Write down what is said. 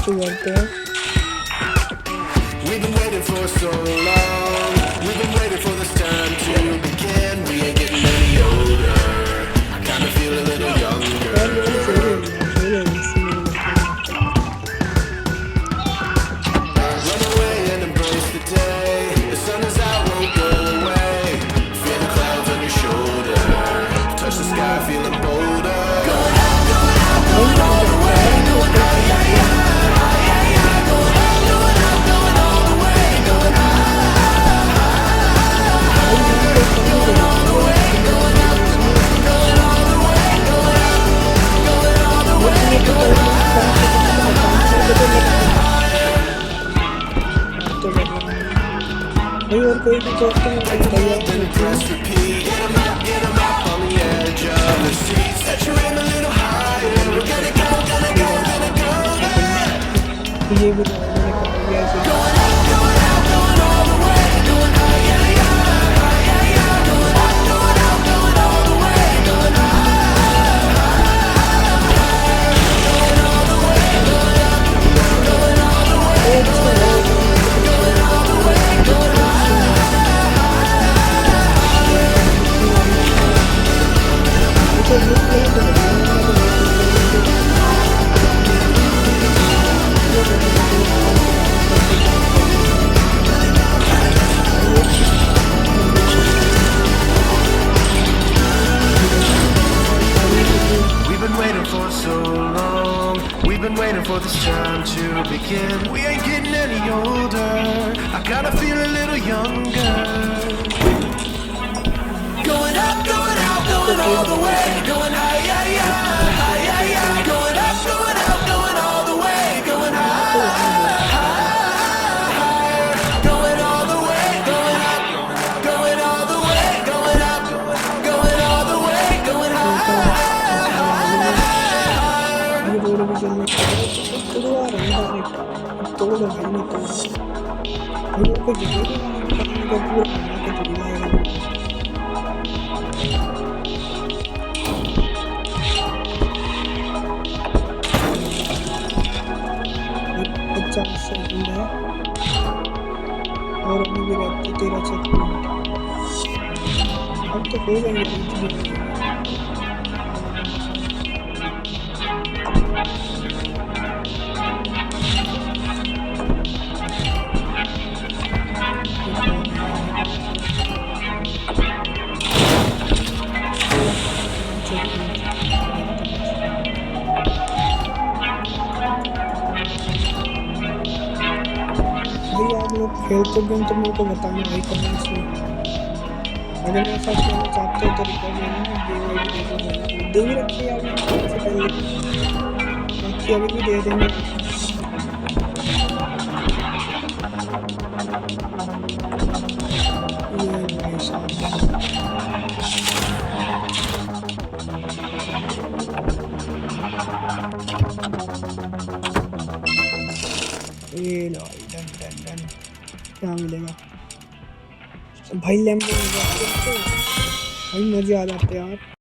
तो करते हैं। We've been waiting for so long. We've been waiting for this time to begin. We ain't getting any older. I kinda feel a little younger. यार ये वाली सही है यार, सही है इसमें Run away and embrace the day. The sun is out, won't go away. Feel the clouds on your shoulder. Touch the sky, feeling bolder. Going out, going all the way. Going out, yeah, yeah. Going out, going all the way. Going all the way. Going out, going all the way. Going out, going all the way. Going भाई और कोई भी दोस्त नहीं बताइए press repeat. Get 'em up on the edge of the seat. Set your aim a little higher. We're gonna go, gonna go, gonna go. ये भी मैंने कहा ऐसे Going out, going all the way. Going out, yeah, yeah. Going out, going all the way. Going all the way. Going all the way. Going all the way. Going We've been waiting for so long. We've been waiting for this time to begin. We ain't getting any older. I kinda feel a little younger. Going up, going out, going all the way. Going high, yeah, yeah. Going up, going out, going all the way. Going high, going all the way. Going up, going all the way. Going up, going all the way. Going high. ये road भी चलने तो आ रहा है तो भाई नहीं तो भाई को जगह नहीं का पूरा बना के चली जाएगा अच्छा सेकंड है और अभी भी रहते 13 सेकंड अब तो हो जाएंगे भाई आप लोग खेलते भी तो मेरे को बताना भाई कमेंट्स में अगर ऐसा खेलना चाहते हो तो रिकॉर्ड दे भी रखी है अभी से पहले बाकी अभी भी दे देंगे ये भाई साहब ये लो डन डन डन क्या मिलेगा भाई लैम्बो भाई मजे आ जाते हैं यार।